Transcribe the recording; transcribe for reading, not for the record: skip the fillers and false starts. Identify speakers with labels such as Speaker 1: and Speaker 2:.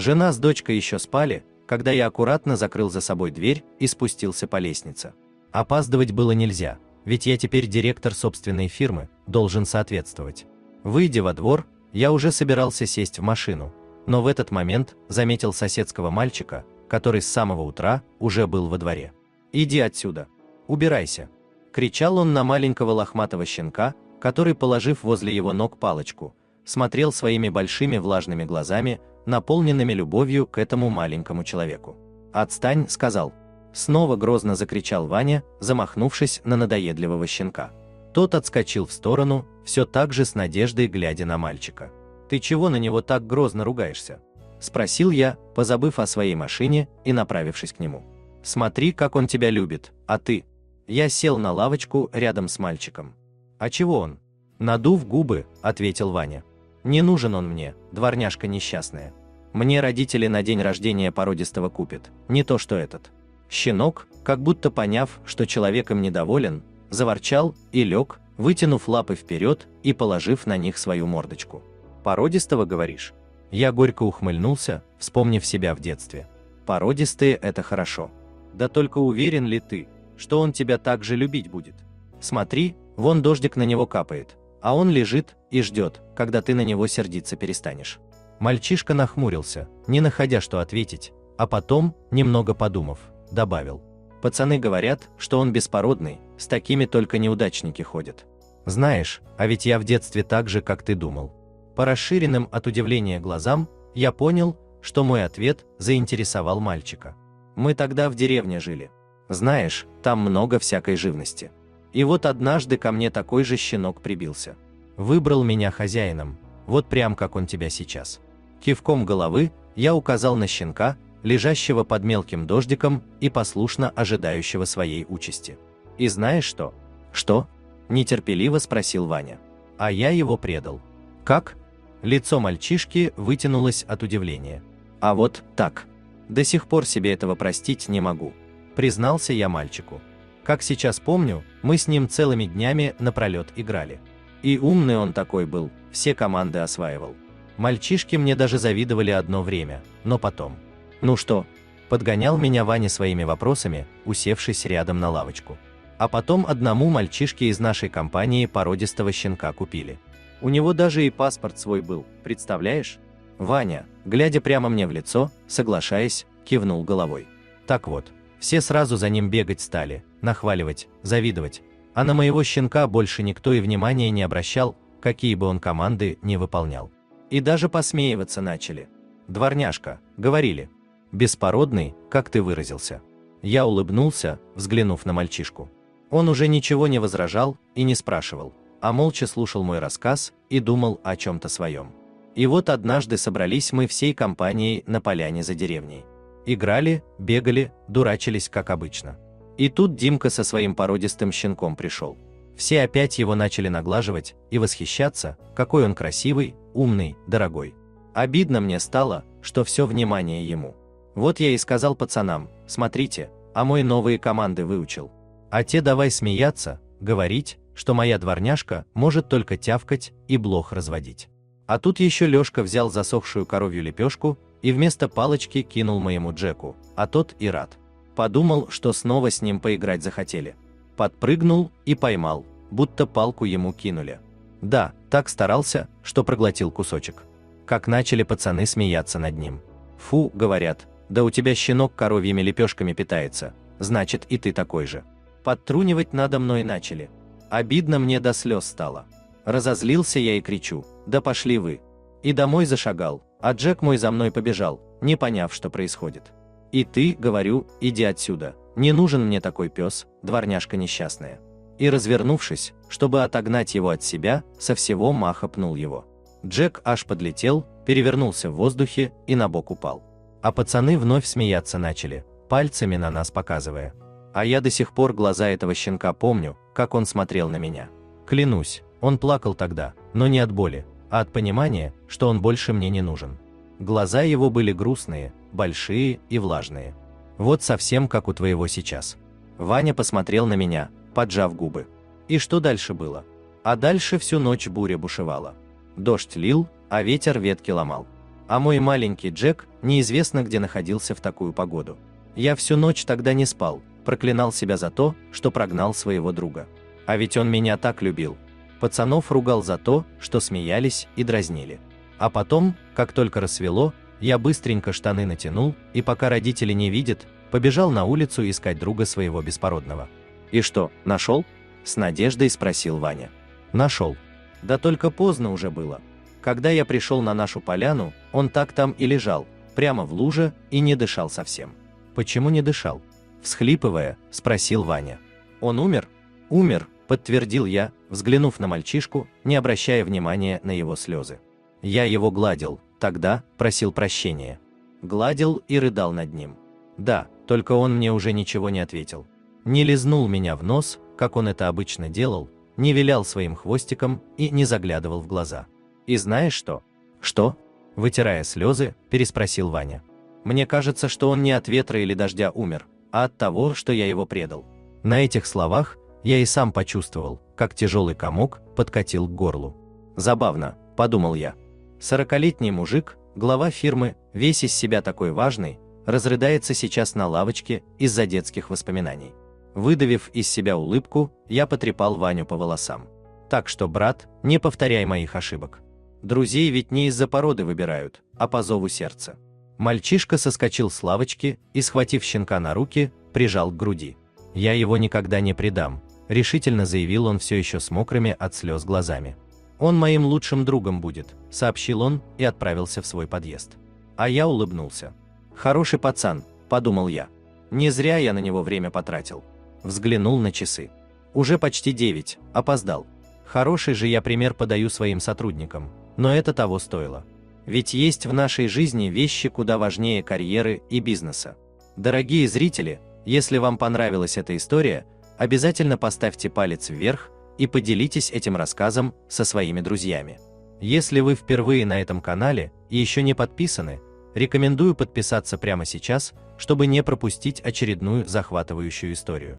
Speaker 1: Жена с дочкой еще спали, когда я аккуратно закрыл за собой дверь и спустился по лестнице. Опаздывать было нельзя, ведь я теперь директор собственной фирмы, должен соответствовать. Выйдя во двор, я уже собирался сесть в машину, но в этот момент заметил соседского мальчика, который с самого утра уже был во дворе. «Иди отсюда! Убирайся!» – кричал он на маленького лохматого щенка, который, положив возле его ног палочку, смотрел своими большими влажными глазами, наполненными любовью к этому маленькому человеку. «Отстань!» – сказал. Снова грозно закричал Ваня, замахнувшись на надоедливого щенка. Тот отскочил в сторону, все так же с надеждой глядя на мальчика. «Ты чего на него так грозно ругаешься?» – спросил я, позабыв о своей машине и направившись к нему. «Смотри, как он тебя любит, а ты?» Я сел на лавочку рядом с мальчиком. «А чего он?» «Надув губы», – ответил Ваня. «Не нужен он мне, дворняжка несчастная. Мне родители на день рождения породистого купят, не то что этот». Щенок, как будто поняв, что человек им недоволен, заворчал и лег, вытянув лапы вперед и положив на них свою мордочку. «Породистого, говоришь?» Я горько ухмыльнулся, вспомнив себя в детстве. «Породистые – это хорошо. Да только уверен ли ты, что он тебя так же любить будет? Смотри, вон дождик на него капает, а он лежит и ждет, когда ты на него сердиться перестанешь». Мальчишка нахмурился, не находя что ответить, а потом, немного подумав, добавил: «Пацаны говорят, что он беспородный, с такими только неудачники ходят. Знаешь, а ведь я в детстве так же, как ты думал». По расширенным от удивления глазам я понял, что мой ответ заинтересовал мальчика. «Мы тогда в деревне жили. Знаешь, там много всякой живности. И вот однажды ко мне такой же щенок прибился. Выбрал меня хозяином, вот прям как он тебя сейчас». Кивком головы я указал на щенка, лежащего под мелким дождиком и послушно ожидающего своей участи. «И знаешь что?» «Что?» – нетерпеливо спросил Ваня. «А я его предал». «Как?» Лицо мальчишки вытянулось от удивления. «А вот так. До сих пор себе этого простить не могу», – признался я мальчику. Как сейчас помню, мы с ним целыми днями напролет играли. И умный он такой был, все команды осваивал. Мальчишки мне даже завидовали одно время, но потом. «Ну что?» – подгонял меня Ваня своими вопросами, усевшись рядом на лавочку. А потом одному мальчишке из нашей компании породистого щенка купили. У него даже и паспорт свой был, представляешь? Ваня, глядя прямо мне в лицо, соглашаясь, кивнул головой. Так вот, все сразу за ним бегать стали, нахваливать, завидовать, а на моего щенка больше никто и внимания не обращал, какие бы он команды не выполнял. И даже посмеиваться начали. «Дворняжка», — говорили. «Беспородный, как ты выразился». Я улыбнулся, взглянув на мальчишку. Он уже ничего не возражал и не спрашивал, а молча слушал мой рассказ и думал о чем-то своем. И вот однажды собрались мы всей компанией на поляне за деревней. Играли, бегали, дурачились, как обычно. И тут Димка со своим породистым щенком пришел. Все опять его начали наглаживать и восхищаться, какой он красивый, умный, дорогой. Обидно мне стало, что все внимание ему. Вот я и сказал пацанам: «Смотрите, а мой новые команды выучил». А те давай смеяться, говорить, что моя дворняжка может только тявкать и блох разводить. А тут еще Лешка взял засохшую коровью лепешку и вместо палочки кинул моему Джеку, а тот и рад. Подумал, что снова с ним поиграть захотели. Подпрыгнул и поймал, будто палку ему кинули. Да, так старался, что проглотил кусочек. Как начали пацаны смеяться над ним. «Фу», — говорят, «да у тебя щенок коровьими лепешками питается, значит и ты такой же». Подтрунивать надо мной начали. Обидно мне до слез стало. Разозлился я и кричу: «Да пошли вы!» И домой зашагал, а Джек мой за мной побежал, не поняв, что происходит. «И ты, — говорю, — иди отсюда, не нужен мне такой пес, дворняжка несчастная». И, развернувшись, чтобы отогнать его от себя, со всего маха пнул его. Джек аж подлетел, перевернулся в воздухе и на бок упал. А пацаны вновь смеяться начали, пальцами на нас показывая. А я до сих пор глаза этого щенка помню, как он смотрел на меня. Клянусь, он плакал тогда, но не от боли, а от понимания, что он больше мне не нужен. Глаза его были грустные, большие и влажные. Вот совсем как у твоего сейчас. Ваня посмотрел на меня, поджав губы. И что дальше было? А дальше всю ночь буря бушевала. Дождь лил, а ветер ветки ломал. А мой маленький Джек неизвестно где находился в такую погоду. Я всю ночь тогда не спал, проклинал себя за то, что прогнал своего друга. А ведь он меня так любил. Пацанов ругал за то, что смеялись и дразнили. А потом, как только рассвело, я быстренько штаны натянул и, пока родители не видят, побежал на улицу искать друга своего беспородного. «И что, нашел?» – с надеждой спросил Ваня. «Нашел. Да только поздно уже было. Когда я пришел на нашу поляну, он так там и лежал, прямо в луже, и не дышал совсем». «Почему не дышал?» – всхлипывая, спросил Ваня. «Он умер?» «Умер», – подтвердил я, взглянув на мальчишку, не обращая внимания на его слезы. Я его гладил, тогда просил прощения. Гладил и рыдал над ним. Да, только он мне уже ничего не ответил. Не лизнул меня в нос, как он это обычно делал, не вилял своим хвостиком и не заглядывал в глаза. «И знаешь что?» «Что?» – вытирая слезы, переспросил Ваня. «Мне кажется, что он не от ветра или дождя умер, а от того, что я его предал». На этих словах я и сам почувствовал, как тяжелый комок подкатил к горлу. «Забавно», – подумал я. 40-летний мужик, глава фирмы, весь из себя такой важный, разрыдается сейчас на лавочке из-за детских воспоминаний. Выдавив из себя улыбку, я потрепал Ваню по волосам. «Так что, брат, не повторяй моих ошибок. Друзей ведь не из-за породы выбирают, а по зову сердца». Мальчишка соскочил с лавочки и, схватив щенка на руки, прижал к груди. «Я его никогда не предам», – решительно заявил он все еще с мокрыми от слез глазами. «Он моим лучшим другом будет», – сообщил он и отправился в свой подъезд. А я улыбнулся. «Хороший пацан», – подумал я. Не зря я на него время потратил. Взглянул на часы. Уже почти 9, опоздал. Хороший же я пример подаю своим сотрудникам, но это того стоило. Ведь есть в нашей жизни вещи куда важнее карьеры и бизнеса. Дорогие зрители, если вам понравилась эта история, обязательно поставьте палец вверх и поделитесь этим рассказом со своими друзьями. Если вы впервые на этом канале и еще не подписаны, рекомендую подписаться прямо сейчас, чтобы не пропустить очередную захватывающую историю.